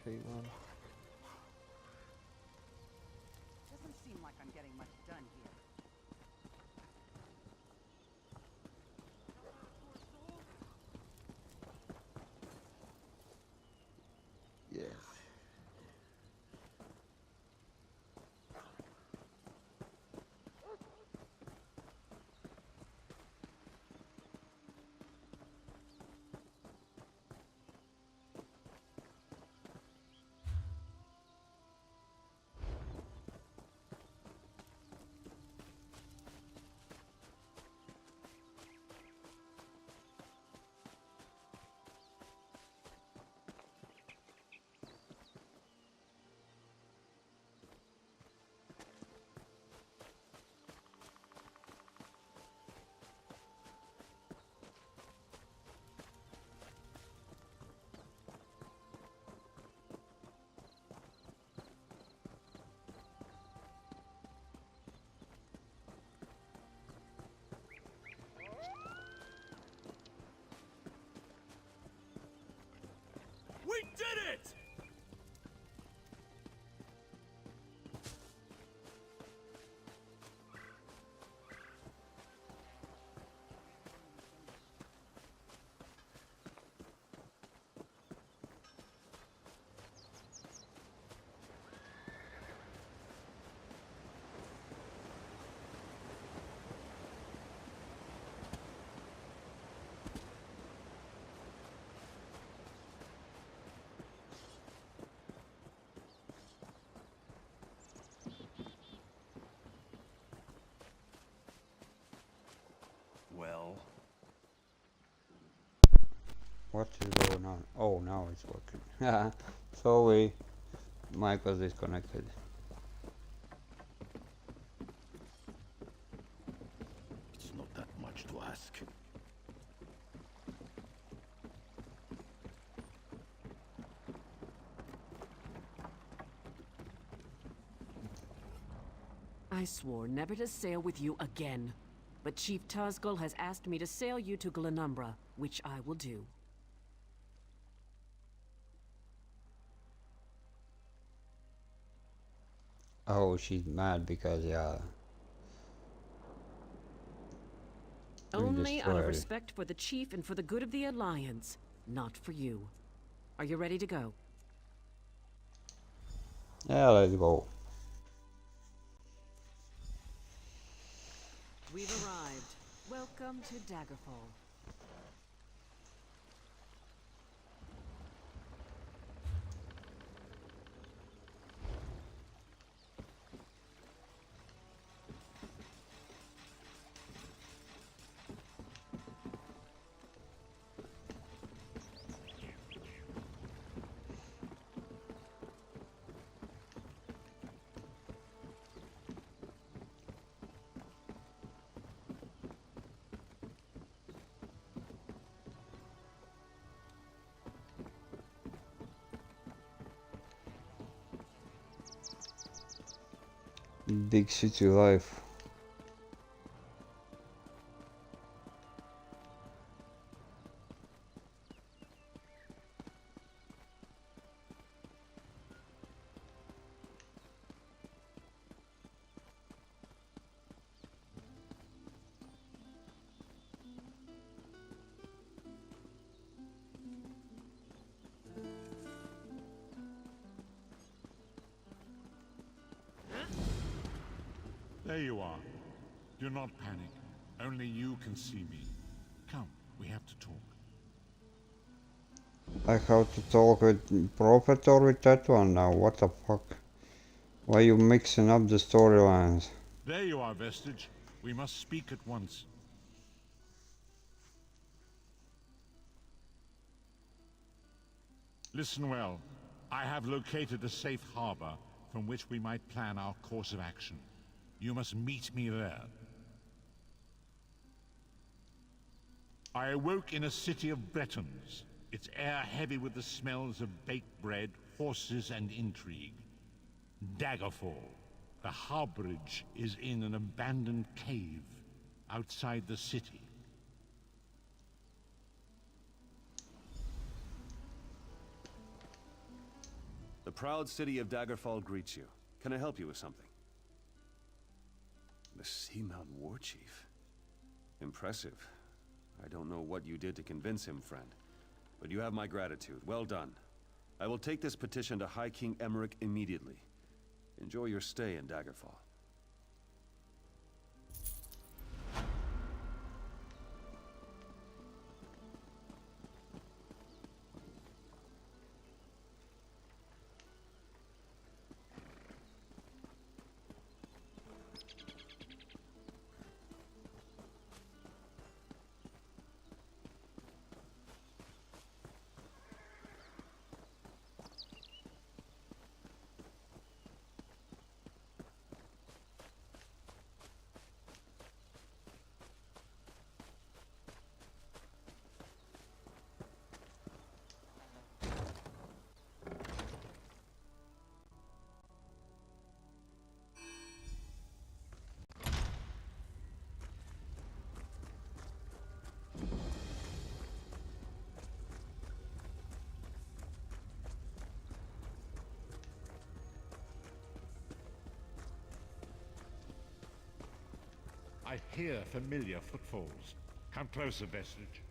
big one. Doesn't seem like I'm getting much done here. Yes. We did it! Well, What is going on? Oh, now it's working. Sorry, mic was disconnected. it's not that much to ask. I swore never to sail with you again. But Chief Tuzgul has asked me to sail you to Glenumbra, which I will do. Oh, she's mad because we Only out of destroyed. respect for the Chief and for the good of the Alliance, not for you. Are you ready to go? Yeah, let's go. We've arrived. Welcome to Daggerfall. Big city life. There you are. Do not panic. Only you can see me. Come, we have to talk. I have to talk with Prophet or with that one now. What the fuck? Why you mixing up the storylines? There you are, Vestige. We must speak at once. Listen well. I have located a safe harbor from which we might plan our course of action. You must meet me there. I awoke in a city of Bretons, its air heavy with the smells of baked bread, horses, and intrigue. Daggerfall. The harborage is in an abandoned cave outside the city. proud city of Daggerfall greets you. Can I help you with something? The Seamount War Chief. Impressive. I don't know what you did to convince him, friend. But you have my gratitude. Well done. I will take this petition to High King Emmerich immediately. Enjoy your stay in Daggerfall. I hear familiar footfalls. Come closer, Vestige.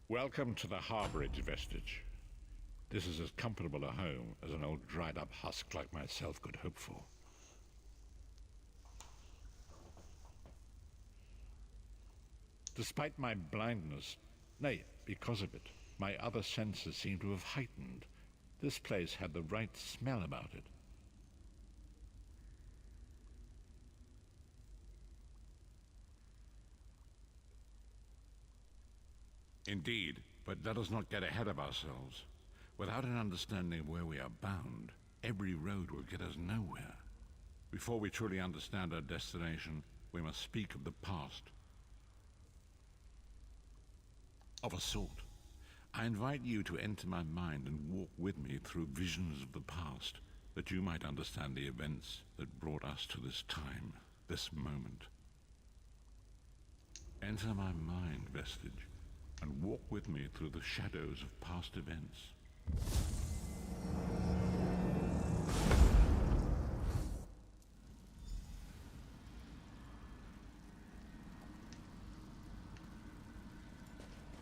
Welcome to the Harborage, Vestige. This is as comfortable a home as an old dried-up husk like myself could hope for. Despite my blindness, nay, because of it, my other senses seem to have heightened. This place had the right smell about it. Indeed, but let us not get ahead of ourselves. Without an understanding of where we are bound, every road will get us nowhere. Before we truly understand our destination, we must speak of the past. Of a sort. I invite you to enter my mind and walk with me through visions of the past, that you might understand the events that brought us to this time, this moment. Enter my mind, Vestige, and walk with me through the shadows of past events.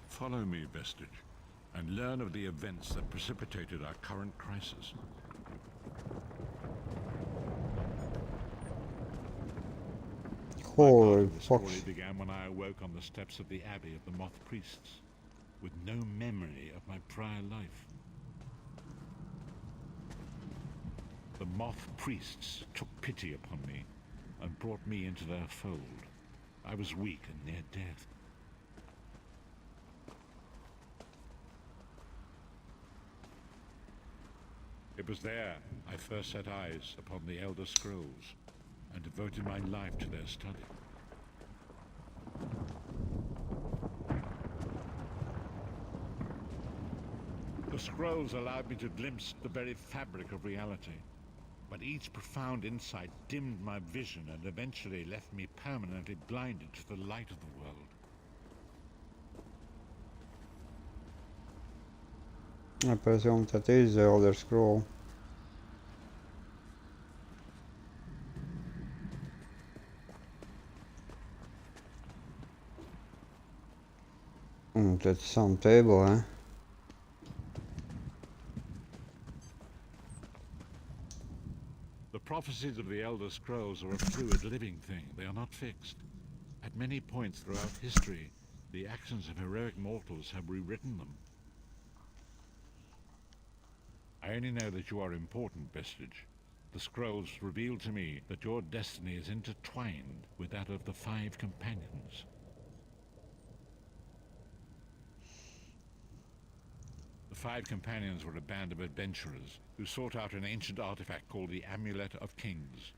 Follow me, Vestige, and learn of the events that precipitated our current crisis. Holy The fuck. story began when I awoke on the steps of the Abbey of the Moth Priests, with no memory of my prior life. The Moth Priests took pity upon me and brought me into their fold. I was weak and near death. It was there I first set eyes upon the Elder Scrolls and devoted my life to their study. The scrolls allowed me to glimpse the very fabric of reality, but each profound insight dimmed my vision and eventually left me permanently blinded to the light of the world. I presume that is the Elder Scroll. That's some table, eh? The prophecies of the Elder Scrolls are a fluid living thing. They are not fixed. At many points throughout history, the actions of heroic mortals have rewritten them. I only know that you are important, Vestige. The scrolls reveal to me that your destiny is intertwined with that of the Five Companions. The Five Companions were a band of adventurers who sought out an ancient artifact called the Amulet of Kings.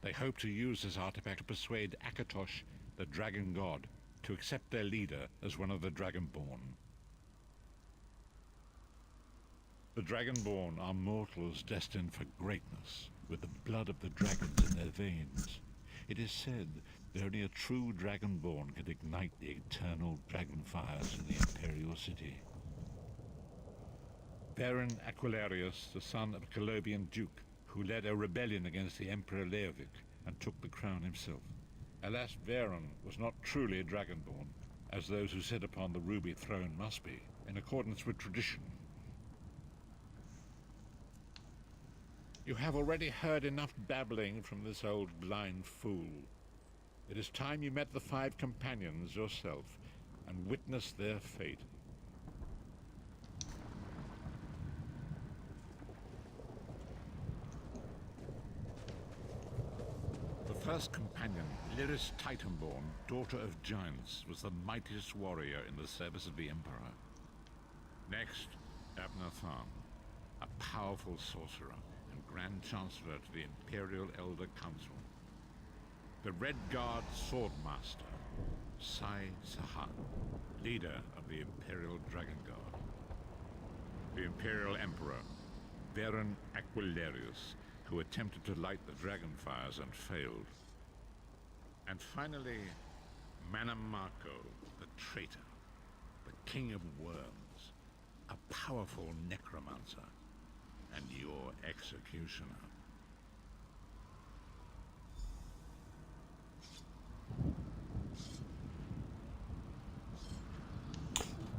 They hoped to use this artifact to persuade Akatosh, the Dragon God, to accept their leader as one of the Dragonborn. The Dragonborn are mortals destined for greatness, with the blood of the dragons in their veins. It is said that only a true Dragonborn can ignite the eternal dragon fires in the Imperial City. Baron Aquilarius, the son of a Colobian duke, who led a rebellion against the Emperor Leovic and took the crown himself. Alas, Varen was not truly a Dragonborn, as those who sit upon the ruby throne must be, in accordance with tradition. You have already heard enough babbling from this old blind fool. It is time you met the 5 companions yourself and witnessed their fate. The first companion, Lyris Titanborn, daughter of giants, was the mightiest warrior in the service of the Emperor. Next, Abner Tharn, a powerful sorcerer and Grand Chancellor to the Imperial Elder Council. The Red Guard Swordmaster, Sai Sahan, leader of the Imperial Dragon Guard. The Imperial Emperor, Baron Aquilarius, who attempted to light the dragon fires and failed. And finally, Manamako, the traitor, the King of Worms, a powerful necromancer, and your executioner.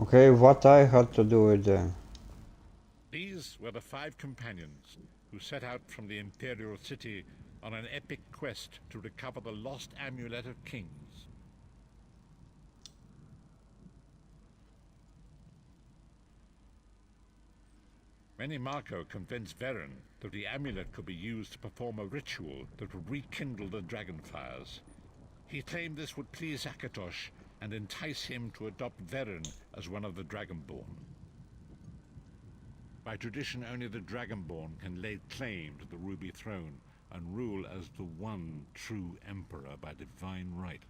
Okay, what I had to do with them? These were the 5 companions who set out from the Imperial City on an epic quest to recover the lost Amulet of Kings. Manamako convinced Varen that the amulet could be used to perform a ritual that would rekindle the dragon fires. He claimed this would please Akatosh and entice him to adopt Varen as one of the Dragonborn. By tradition, only the Dragonborn can lay claim to the Ruby Throne and rule as the one true Emperor by divine right.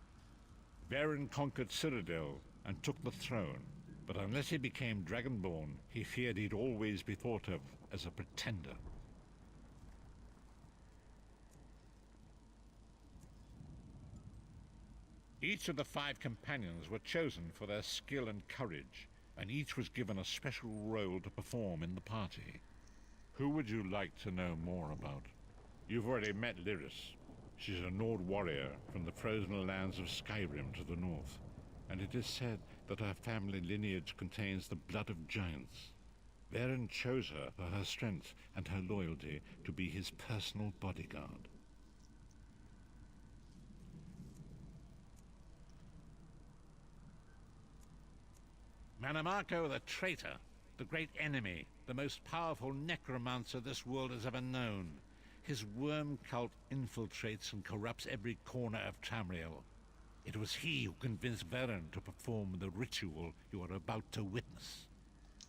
Varen conquered Cyrodiil and took the throne, but unless he became Dragonborn, he feared he'd always be thought of as a pretender. Each of the 5 companions were chosen for their skill and courage, and each was given a special role to perform in the party. Who would you like to know more about? You've already met Lyris. She's a Nord warrior from the frozen lands of Skyrim to the north, and it is said that her family lineage contains the blood of giants. Varen chose her for her strength and her loyalty to be his personal bodyguard. Manamako the traitor, the great enemy, the most powerful necromancer this world has ever known. His worm cult infiltrates and corrupts every corner of Tamriel. It was he who convinced Varen to perform the ritual you are about to witness.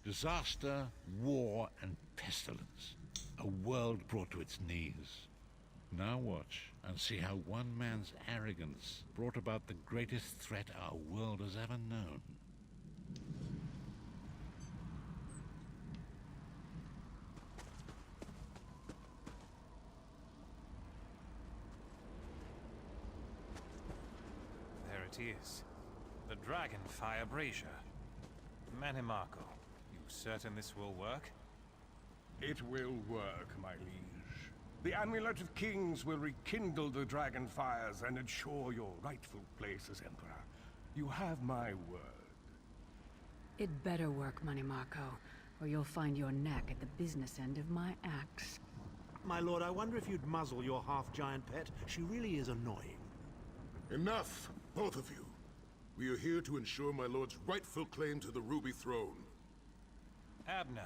Disaster, war, and pestilence. A world brought to its knees. Now watch and see how one man's arrogance brought about the greatest threat our world has ever known. It is. The Dragonfire Brazier. Manamako, you certain this will work? It will work, my liege. The Amulet of Kings will rekindle the dragon fires and ensure your rightful place as Emperor. You have my word. It better work, Manamako, or you'll find your neck at the business end of my axe. My lord, I wonder if you'd muzzle your half-giant pet. She really is annoying. Enough, both of you. We are here to ensure my lord's rightful claim to the Ruby Throne. Abner,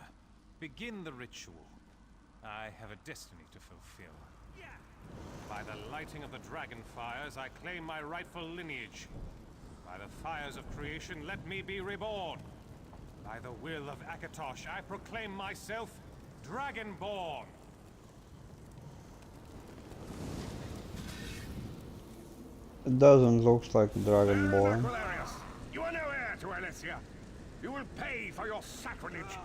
begin the ritual. I have a destiny to fulfill. By the lighting of the dragon fires, I claim my rightful lineage. By the fires of creation, let me be reborn. By the will of Akatosh, I proclaim myself Dragonborn. It doesn't look like a Dragonborn. Aquilarius, you are no heir to Alesia. You will pay for your sacrilege.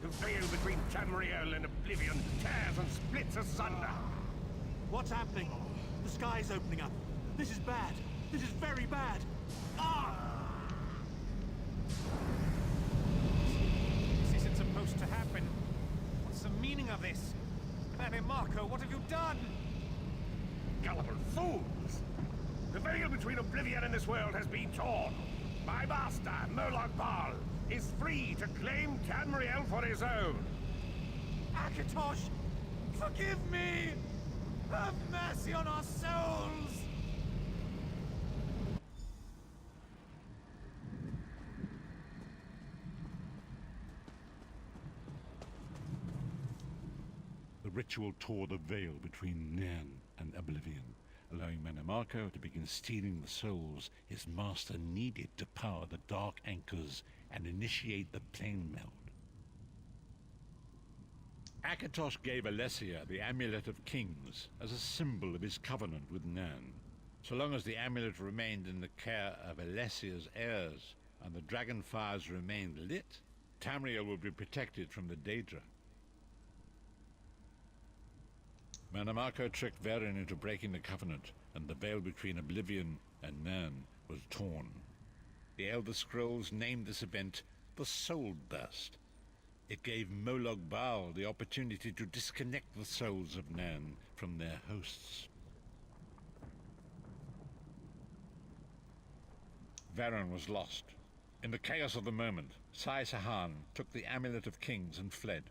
The veil between Tamriel and Oblivion tears and splits asunder. What's happening? The sky's opening up. This is bad. This is very bad. This isn't supposed to happen. What's the meaning of this? Manny Marco, what have you done? Gullible fools! The veil between oblivion and this world has been torn. My master, Murloc Bal, is free to claim Tamriel for his own. Akatosh, forgive me! Have mercy on our souls! The ritual tore the veil between Nan and Oblivion, allowing Mannimarco to begin stealing the souls his master needed to power the Dark Anchors and initiate the plane meld. Akatosh gave Alessia the Amulet of Kings as a symbol of his covenant with Nan. So long as the amulet remained in the care of Alessia's heirs and the dragon fires remained lit, Tamriel would be protected from the Daedra. Mannimarco tricked Varen into breaking the covenant, and the veil between Oblivion and Nan was torn. The Elder Scrolls named this event the Soul Burst. It gave Moloch Baal the opportunity to disconnect the souls of Nan from their hosts. Varen was lost. In the chaos of the moment, Sai Sahan took the Amulet of Kings and fled.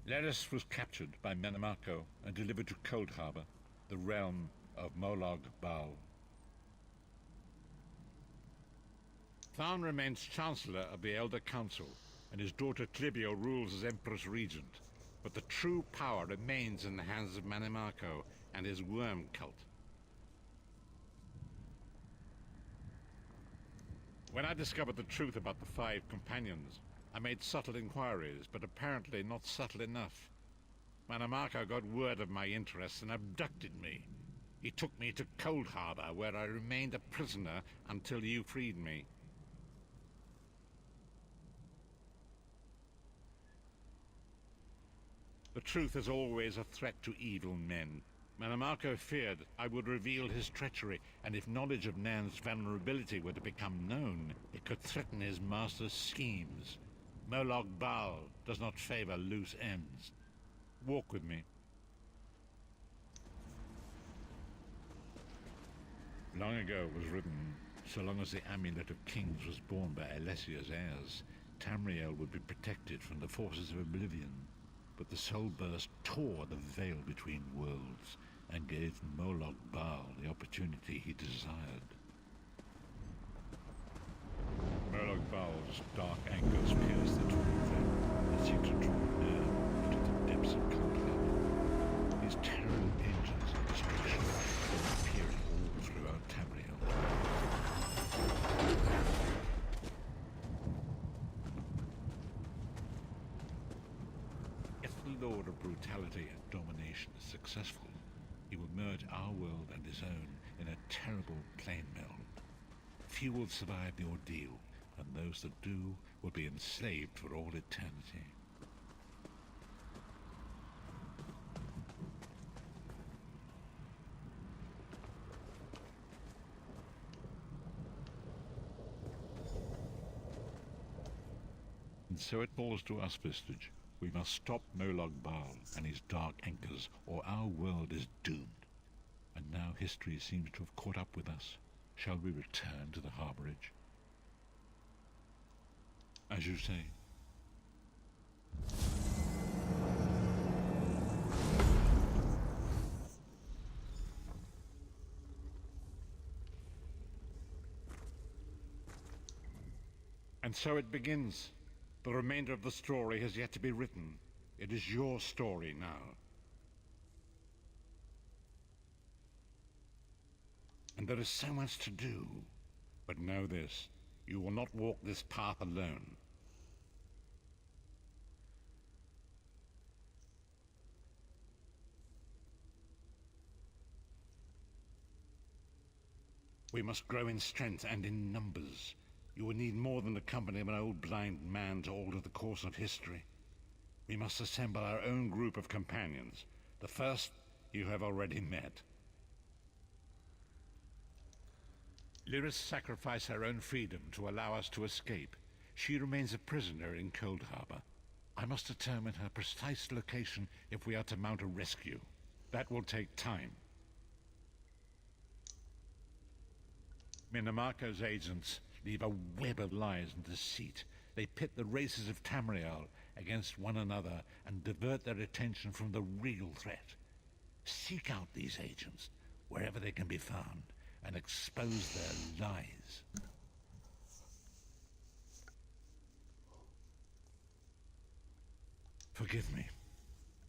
Leris was captured by Mannimarco and delivered to Cold Harbor, the realm of Moloch Baal. Tharn remains Chancellor of the Elder Council, and his daughter Clibio rules as Empress Regent. But the true power remains in the hands of Mannimarco and his worm cult. When I discovered the truth about the 5 companions, I made subtle inquiries, but apparently not subtle enough. Mannimarco got word of my interests and abducted me. He took me to Cold Harbor, where I remained a prisoner until you freed me. The truth is always a threat to evil men. Mannimarco feared I would reveal his treachery, and if knowledge of Nan's vulnerability were to become known, it could threaten his master's schemes. Moloch Baal does not favor loose ends. Walk with me. Long ago was written, so long as the Amulet of Kings was borne by Alessia's heirs, Tamriel would be protected from the forces of Oblivion. But the Soul Burst tore the veil between worlds and gave Moloch Baal the opportunity he desired. Moloch Baal's dark anchors pierced the torn veil and seemed to draw near into the depths of Cold Harbor. These terrible engines of destruction were appearing all throughout Tamriel. If the Lord of Brutality and Domination is successful, he will merge our world and his own in a terrible plane meld. Few will survive the ordeal, and those that do will be enslaved for all eternity. And so it falls to us, Vistage. We must stop Moloch Baal and his dark anchors, or our world is doomed. And now history seems to have caught up with us. Shall we return to the harborage? As you say. And so it begins. The remainder of the story has yet to be written. It is your story now. And there is so much to do. But know this, you will not walk this path alone. We must grow in strength and in numbers. You will need more than the company of an old blind man to alter the course of history. We must assemble our own group of companions. The first you have already met. Lyris sacrificed her own freedom to allow us to escape. She remains a prisoner in Cold Harbor. I must determine her precise location if we are to mount a rescue. That will take time. Minamarco's agents leave a web of lies and deceit. They pit the races of Tamriel against one another and divert their attention from the real threat. Seek out these agents, wherever they can be found, and expose their lies. Forgive me.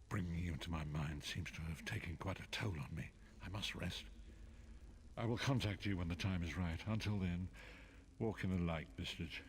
Bringing you into my mind seems to have taken quite a toll on me. I must rest. I will contact you when the time is right. Until then, walk in the light, Vistage.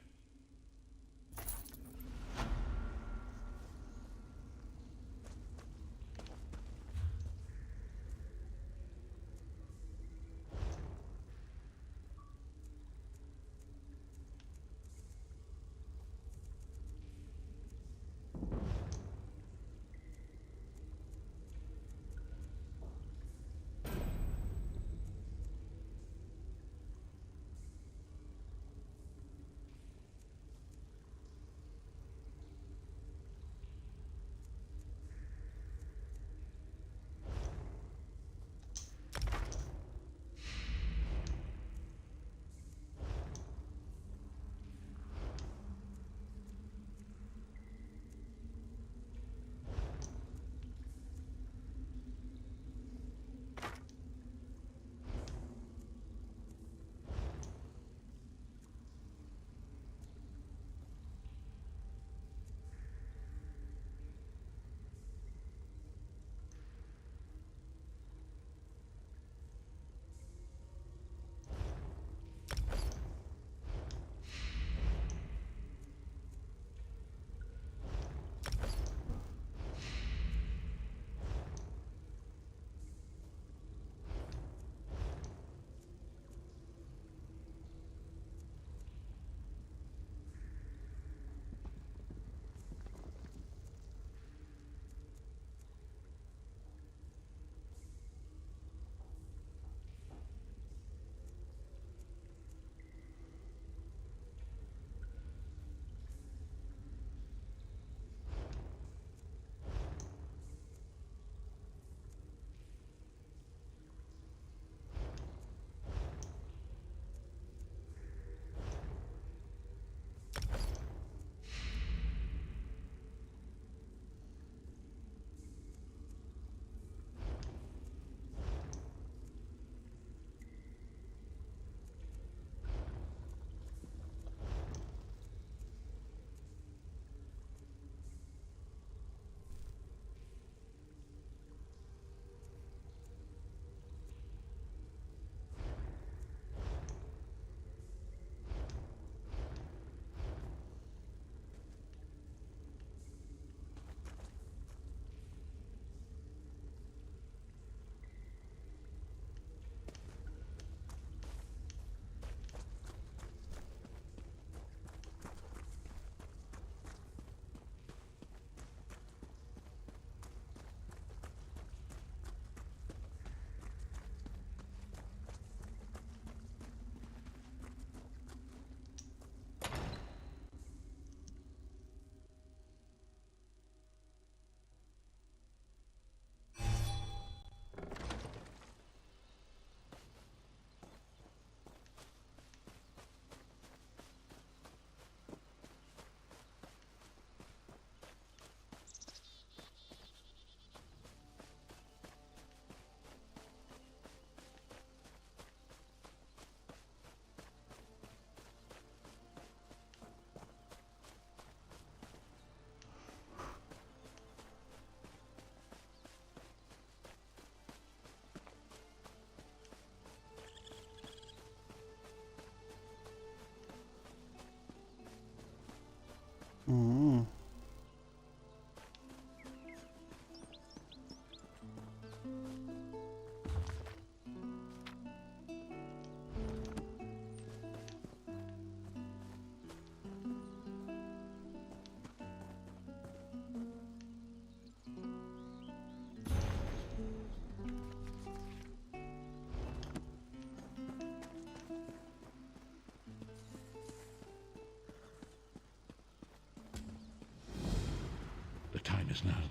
time is now.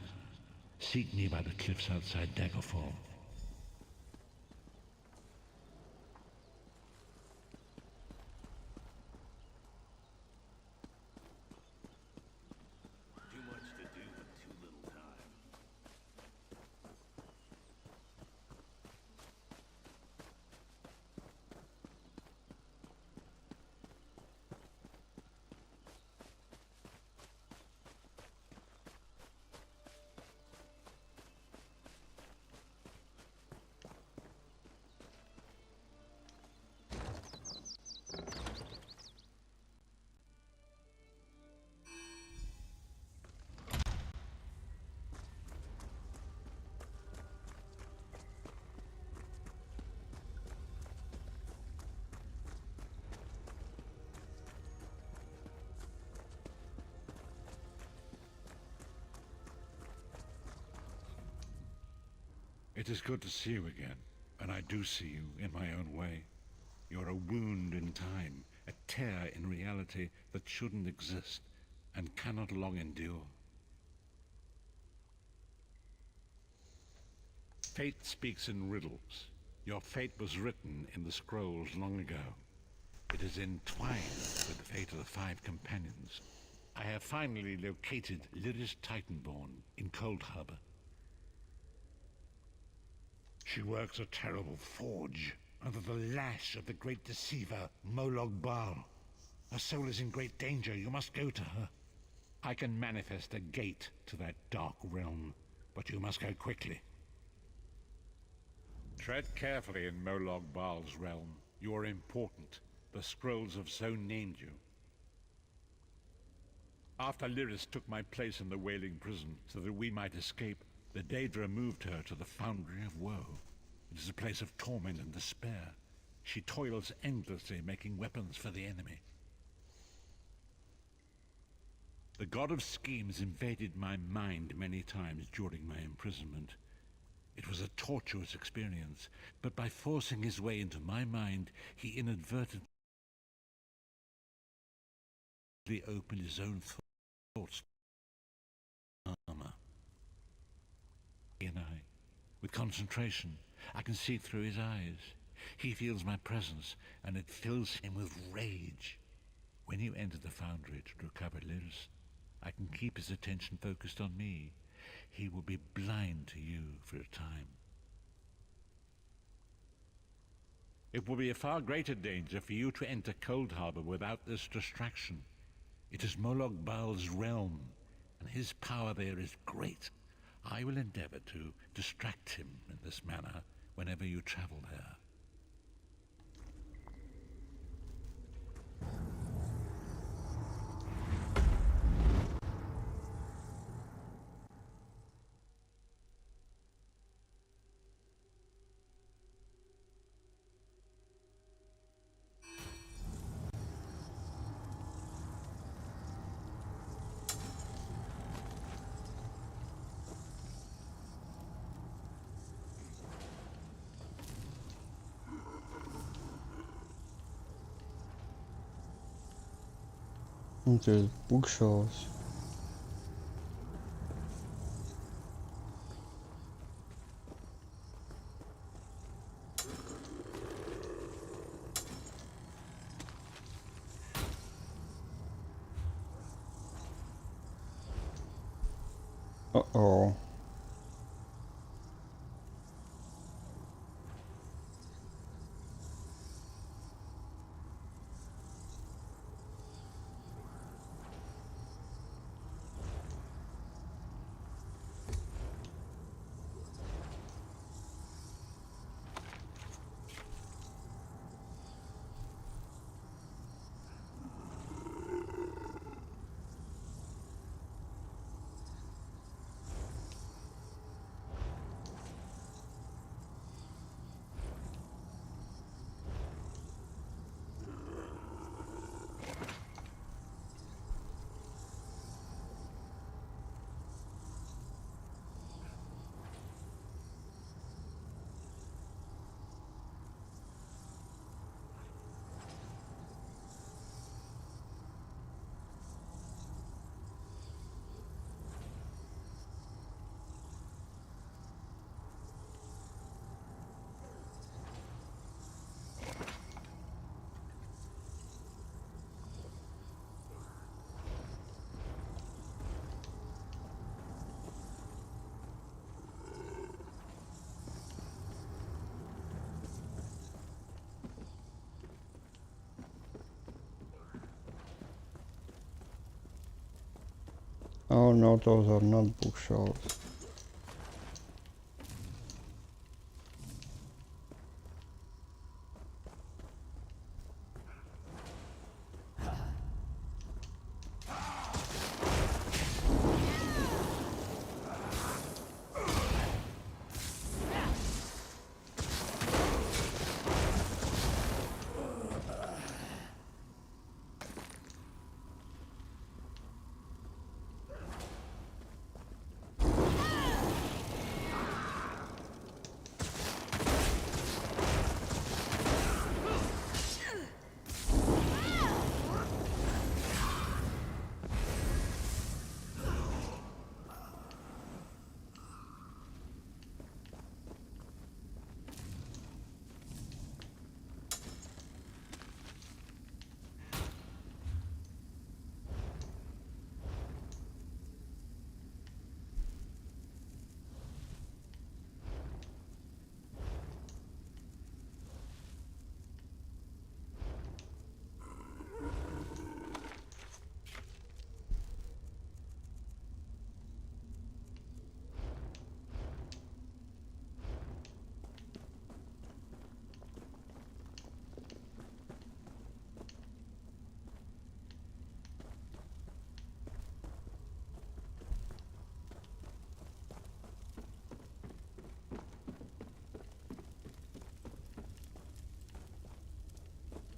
Seek me by the cliffs outside Daggerfall. Too much to do with too little time. It is good to see you again, and I do see you in my own way. You're a wound in time, a tear in reality that shouldn't exist and cannot long endure. Fate speaks in riddles. Your fate was written in the scrolls long ago. It is entwined with the fate of the 5 companions. I have finally located Lyris Titanborn in Cold Harbor. She works a terrible forge under the lash of the great deceiver, Molog Baal. Her soul is in great danger. You must go to her. I can manifest a gate to that dark realm, but you must go quickly. Tread carefully in Molog Baal's realm. You are important. The scrolls have so named you. After Lyris took my place in the Wailing Prison so that we might escape, the Daedra moved her to the Foundry of Woe. It is a place of torment and despair. She toils endlessly making weapons for the enemy. The God of Schemes invaded my mind many times during my imprisonment. It was a tortuous experience, but by forcing his way into my mind, he inadvertently opened his own thoughts to armor. He and I, with concentration, I can see through his eyes. He feels my presence, and it fills him with rage. When you enter the Foundry to recover Lyris, I can keep his attention focused on me. He will be blind to you for a time. It will be a far greater danger for you to enter Cold Harbor without this distraction. It is Molog Baal's realm, and his power there is great. I will endeavor to distract him in this manner whenever you travel there. Okay, bookshelves. Uh-oh. No, no, those are not bookshelves.